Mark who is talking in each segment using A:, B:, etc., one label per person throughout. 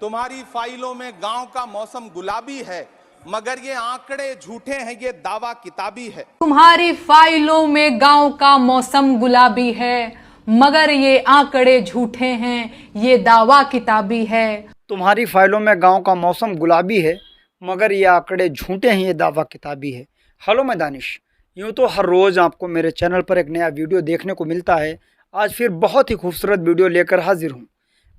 A: तुम्हारी फाइलों में गांव का मौसम गुलाबी है, मगर ये आंकड़े झूठे हैं, ये दावा किताबी है।
B: तुम्हारी फाइलों में गांव का मौसम गुलाबी है, मगर ये आंकड़े झूठे हैं, ये दावा किताबी है।
C: तुम्हारी फाइलों में गांव का मौसम गुलाबी है, मगर ये आंकड़े झूठे हैं, ये दावा किताबी है। हेलो, मैं दानिश। यूँ तो हर रोज़ आपको मेरे चैनल पर एक नया वीडियो देखने को मिलता है। आज फिर बहुत ही खूबसूरत वीडियो लेकर हाजिर हूँ।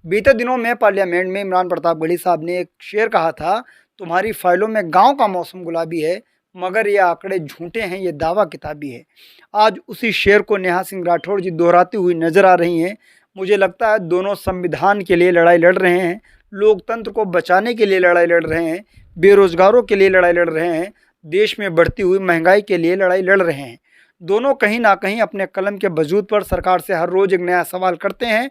C: बीते दिनों में पार्लियामेंट में इमरान प्रतापगढ़ी साहब ने एक शेर कहा था, तुम्हारी फाइलों में गांव का मौसम गुलाबी है, मगर ये आंकड़े झूठे हैं, ये दावा किताबी है। आज उसी शेर को नेहा सिंह राठौड़ जी दोहराती हुई नजर आ रही हैं। मुझे लगता है दोनों संविधान के लिए लड़ाई लड़ रहे हैं, लोकतंत्र को बचाने के लिए लड़ाई लड़ रहे हैं, बेरोजगारों के लिए लड़ाई लड़ रहे हैं, देश में बढ़ती हुई महंगाई के लिए लड़ाई लड़ रहे हैं। दोनों कहीं ना कहीं अपने कलम के वजूद पर सरकार से हर रोज़ एक नया सवाल करते हैं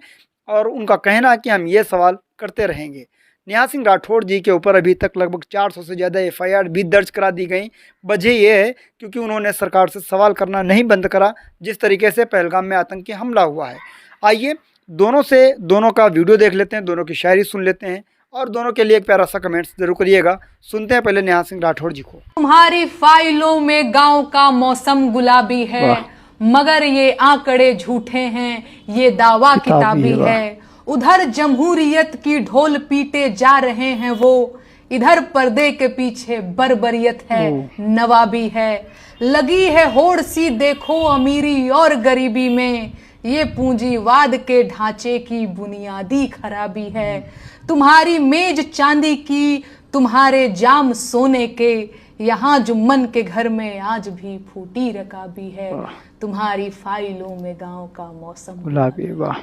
C: और उनका कहना है कि हम ये सवाल करते रहेंगे। नेहा सिंह राठौड़ जी के ऊपर अभी तक लगभग 400 से ज़्यादा FIR भी दर्ज करा दी गई। वजह यह है क्योंकि उन्होंने सरकार से सवाल करना नहीं बंद करा, जिस तरीके से पहलगाम में आतंकी हमला हुआ है। आइए दोनों का वीडियो देख लेते हैं, दोनों की शायरी सुन लेते हैं और दोनों के लिए एक प्यारा सा कमेंट्स जरूर करिएगा। सुनते हैं पहले नेहा सिंह राठौड़ जी को।
B: तुम्हारी फाइलों में गांव का मौसम गुलाबी है, मगर ये आंकड़े झूठे हैं, ये दावा किताबी है। उधर जमहूरियत की ढोल पीटे जा रहे हैं वो, इधर पर्दे के पीछे बर्बरियत है, नवाबी है। लगी है होड़ सी देखो अमीरी और गरीबी में, ये पूंजीवाद के ढांचे की बुनियादी खराबी है। तुम्हारी मेज चांदी की, तुम्हारे जाम सोने के, यहाँ जुम्मन के घर में आज भी फूटी रकाबी है। तुम्हारी फाइलों में गांव का मौसम
C: गुलाबी। वाह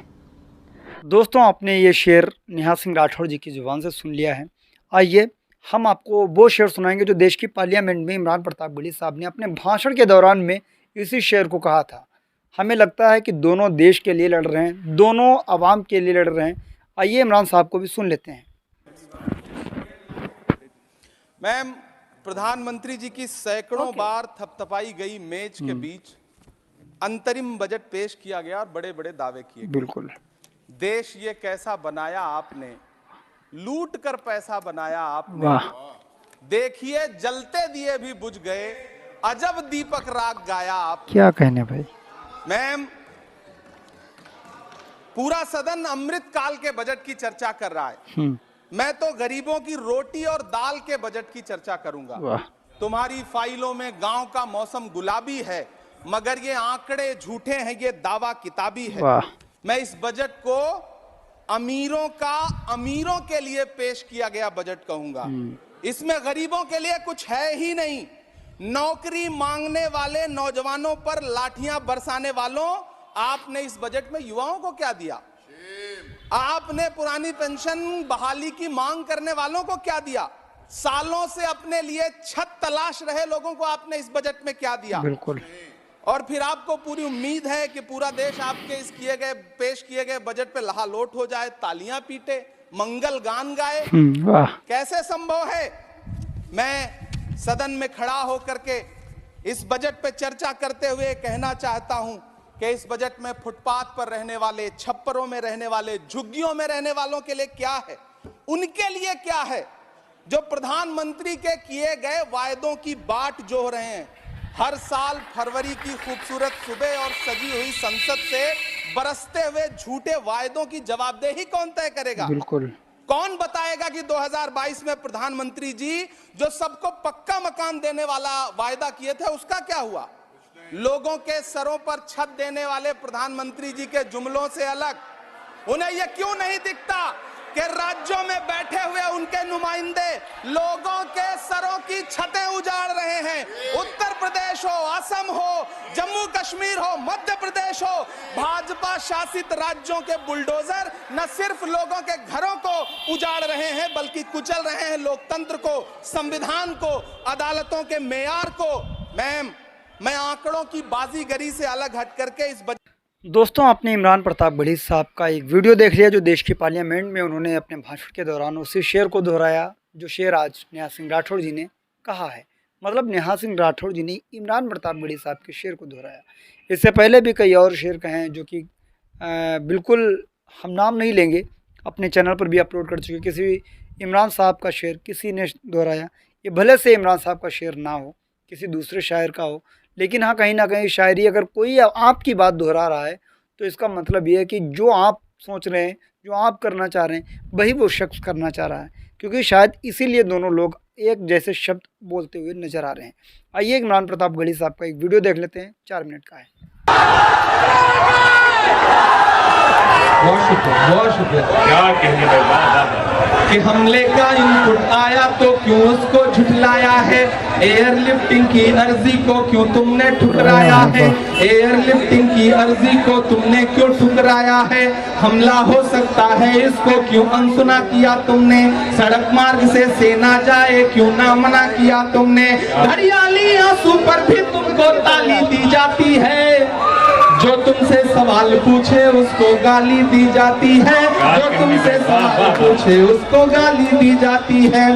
C: दोस्तों, आपने ये शेर नेहा सिंह राठौड़ जी की जुबान से सुन लिया है। आइए हम आपको वो शेर सुनाएंगे जो देश की पार्लियामेंट में इमरान प्रतापगढ़ी साहब ने अपने भाषण के दौरान में इसी शेर को कहा था। हमें लगता है कि दोनों देश के लिए लड़ रहे हैं, दोनों आवाम के लिए लड़ रहे हैं। आइए इमरान साहब को भी सुन लेते हैं।
A: मैम, प्रधानमंत्री जी की सैकड़ों बार थपथपाई गई मेज के बीच अंतरिम बजट पेश किया गया और बड़े बड़े दावे किए गए।
C: बिल्कुल।
A: देश ये कैसा बनाया आपने, लूट कर पैसा बनाया आपने।
C: वाह।
A: देखिए जलते दिए भी बुझ गए, अजब दीपक राग गाया आप।
C: क्या कहने भाई।
A: मैम, पूरा सदन अमृत काल के बजट की चर्चा कर रहा है, मैं तो गरीबों की रोटी और दाल के बजट की चर्चा करूंगा।
C: वाह।
A: तुम्हारी फाइलों में गांव का मौसम गुलाबी है, मगर ये आंकड़े झूठे हैं, ये दावा किताबी है।
C: वाह।
A: मैं इस बजट को अमीरों के लिए पेश किया गया बजट कहूंगा। इसमें गरीबों के लिए कुछ है ही नहीं। नौकरी मांगने वाले नौजवानों पर लाठियां बरसाने वालों, आपने इस बजट में युवाओं को क्या दिया? आपने पुरानी पेंशन बहाली की मांग करने वालों को क्या दिया? सालों से अपने लिए छत तलाश रहे लोगों को आपने इस बजट में क्या दिया?
C: बिल्कुल।
A: और फिर आपको पूरी उम्मीद है कि पूरा देश आपके इस पेश किए गए बजट पे लहालोट हो जाए, तालियां पीटे, मंगल गान गाए।
C: वाह।
A: कैसे संभव है? मैं सदन में खड़ा होकर के इस बजट पे चर्चा करते हुए कहना चाहता हूं कि इस बजट में फुटपाथ पर रहने वाले, छप्परों में रहने वाले, झुग्गियों में रहने वालों के लिए क्या है, उनके लिए क्या है जो प्रधानमंत्री के किए गए वायदों की बाट जोह रहे हैं। हर साल फरवरी की खूबसूरत सुबह और सजी हुई संसद से बरसते हुए झूठे वायदों की जवाबदेही कौन तय करेगा?
C: बिल्कुल।
A: कौन बताएगा कि 2022 में प्रधानमंत्री जी जो सबको पक्का मकान देने वाला वायदा किए थे उसका क्या हुआ? लोगों के सरों पर छत देने वाले प्रधानमंत्री जी के जुमलों से अलग उन्हें यह क्यों नहीं दिखता कि राज्यों में बैठे हुए उनके नुमाइंदे लोगों के सरों की छतें उजाड़ रहे हैं? उत्तर प्रदेश हो, असम हो, जम्मू कश्मीर हो, मध्य प्रदेश हो, भाजपा शासित राज्यों के बुलडोजर न सिर्फ लोगों के घरों को उजाड़ रहे हैं बल्कि कुचल रहे हैं लोकतंत्र को, संविधान को, अदालतों के मेयार को। मैम, मैं आंकड़ों की बाजीगरी से अलग हट करके इस
C: दोस्तों, आपने इमरान प्रतापगढ़ी साहब का एक वीडियो देख लिया जो देश की पार्लियामेंट में उन्होंने अपने भाषण के दौरान उसी शेर को दोहराया जो शेर आज नेहा सिंह राठौड़ जी ने कहा है। मतलब नेहा सिंह राठौड़ जी ने इमरान प्रतापगढ़ी साहब के शेर को दोहराया। इससे पहले भी कई और शेर कहे हैं जो कि बिल्कुल हम नाम नहीं लेंगे, अपने चैनल पर भी अपलोड कर चुके। किसी इमरान साहब का शेर किसी ने दोहराया, ये भले से इमरान साहब का शेर ना हो, किसी दूसरे शायर का हो, लेकिन हाँ कहीं ना कहीं शायरी अगर कोई आपकी बात दोहरा रहा है तो इसका मतलब ये है कि जो आप सोच रहे हैं, जो आप करना चाह रहे हैं, वही वो शख्स करना चाह रहा है, क्योंकि शायद इसीलिए दोनों लोग एक जैसे शब्द बोलते हुए नजर आ रहे हैं। आइए इमरान प्रतापगढ़ी साहब का एक वीडियो देख लेते हैं, 4 मिनट का है।
D: बहुत शुक्रिया क्या कहने लगा कि हमले का इनपुट आया तो क्यों उसको झुठलाया है, एयरलिफ्टिंग की अर्जी को क्यों तुमने ठुकराया है, एयरलिफ्टिंग की अर्जी को तुमने क्यों ठुकराया है, हमला हो सकता है इसको क्यों अनसुना किया तुमने, सड़क मार्ग से सेना जाए क्यों ना मना किया तुमने, घड़ियाली आंसू पर भी तुमको ताली दी जाती है, जो तुमसे सवाल पूछे उसको गाली दी जाती है, जो तुमसे सवाल पूछे उसको गाली दी जाती है,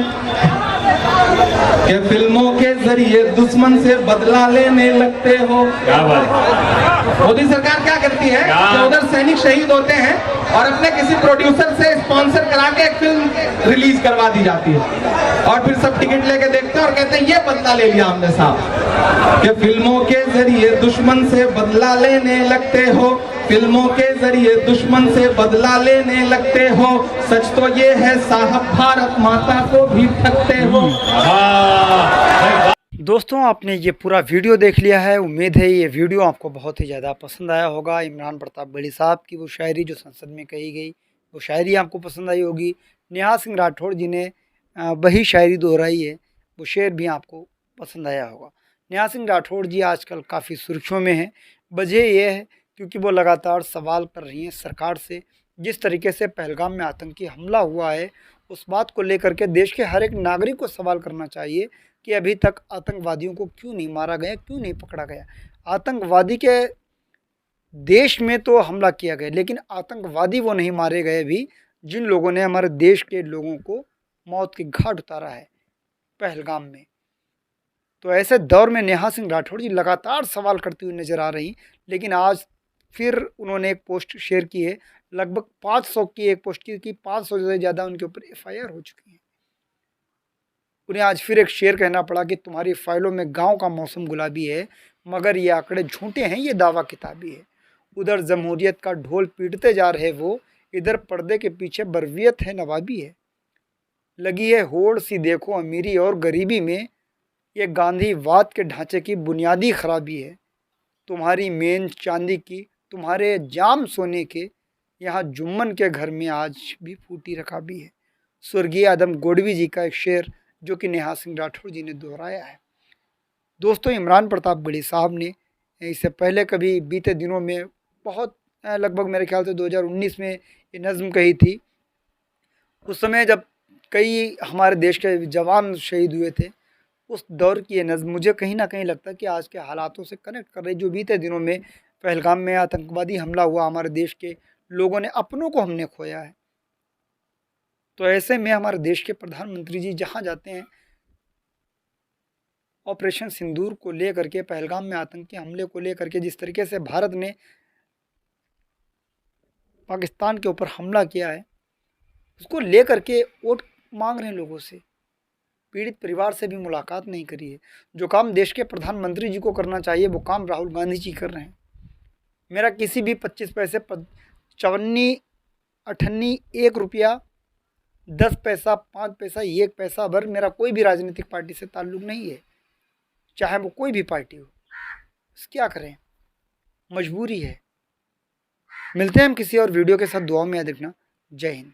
D: कि फिल्मों के जरिए दुश्मन से बदला लेने लगते हो। क्या बात। मोदी सरकार क्या करती है कि उधर सैनिक शहीद होते हैं और अपने किसी प्रोड्यूसर से स्पॉन्सर करा के एक फिल्म रिलीज करवा दी जाती है और फिर सब टिकट लेके देखते हैं और कहते हैं ये बदला ले लिया हमने साहब, कि फिल्मों के जरिए दुश्मन से बदला लेने लगते हो, फिल्मों के जरिए दुश्मन से बदला लेने लगते हो, सच तो ये है साहब भारत माता को भी ठगते हो।
C: दोस्तों आपने ये पूरा वीडियो देख लिया है, उम्मीद है ये वीडियो आपको बहुत ही ज़्यादा पसंद आया होगा। इमरान प्रतापगढ़ी साहब की वो शायरी जो संसद में कही गई, वो शायरी आपको पसंद आई होगी। नेहा सिंह राठौड़ जी ने वही शायरी दोहराई है, वो शेर भी आपको पसंद आया होगा। नेहा सिंह राठौड़ जी आजकल काफ़ी सुर्खियों में हैं। वजह यह है क्योंकि वो लगातार सवाल कर रही हैं सरकार से। जिस तरीके से पहलगाम में आतंकी हमला हुआ है, उस बात को लेकर के देश के हर एक नागरिक को सवाल करना चाहिए कि अभी तक आतंकवादियों को क्यों नहीं मारा गया, क्यों नहीं पकड़ा गया। आतंकवादी के देश में तो हमला किया गया, लेकिन आतंकवादी वो नहीं मारे गए भी जिन लोगों ने हमारे देश के लोगों को मौत के घाट उतारा है पहलगाम में। तो ऐसे दौर में नेहा सिंह राठौड़ जी लगातार सवाल करती हुई नज़र आ रही, लेकिन आज फिर उन्होंने एक पोस्ट शेयर की है, लगभग 500 की एक पोस्ट की 500 से ज़्यादा उनके ऊपर FIR हो चुकी है। उन्हें आज फिर एक शेर कहना पड़ा कि तुम्हारी फाइलों में गांव का मौसम गुलाबी है, मगर ये आंकड़े झूठे हैं, ये दावा किताबी है। उधर जमहूरियत का ढोल पीटते जा रहे वो, इधर पर्दे के पीछे बरवियत है नवाबी है। लगी है होड़ सी देखो अमीरी और गरीबी में, ये गांधीवाद के ढांचे की बुनियादी खराबी है। तुम्हारी मेन चांदी की, तुम्हारे जाम सोने के, यहाँ जुम्मन के घर में आज भी फूटी रकाबी है। स्वर्गीय आदम गोडवी जी का एक शेर जो कि नेहा सिंह राठौड़ जी ने दोहराया है। दोस्तों इमरान प्रतापगढ़ी साहब ने इससे पहले कभी बीते दिनों में बहुत लगभग मेरे ख्याल से 2019 में ये नज़्म कही थी। उस समय जब कई हमारे देश के जवान शहीद हुए थे, उस दौर की ये नज़्म मुझे कहीं ना कहीं लगता है कि आज के हालातों से कनेक्ट कर रही। जो बीते दिनों में पहलगाम में आतंकवादी हमला हुआ, हमारे देश के लोगों ने, अपनों को हमने खोया है। तो ऐसे में हमारे देश के प्रधानमंत्री जी जहाँ जाते हैं, ऑपरेशन सिंदूर को लेकर के, पहलगाम में आतंकी हमले को लेकर के जिस तरीके से भारत ने पाकिस्तान के ऊपर हमला किया है, उसको लेकर के वोट मांग रहे हैं लोगों से। पीड़ित परिवार से भी मुलाकात नहीं करी है। जो काम देश के प्रधानमंत्री जी को करना चाहिए वो काम राहुल गांधी जी कर रहे हैं। मेरा किसी भी 25 पैसे, 54 58 1 रुपया, 10 पैसा, 5 पैसा, 1 पैसा भर मेरा कोई भी राजनीतिक पार्टी से ताल्लुक़ नहीं है, चाहे वो कोई भी पार्टी हो। क्या करें, मजबूरी है। मिलते हैं हम किसी और वीडियो के साथ। दुआ में याद रखना। जय हिंद।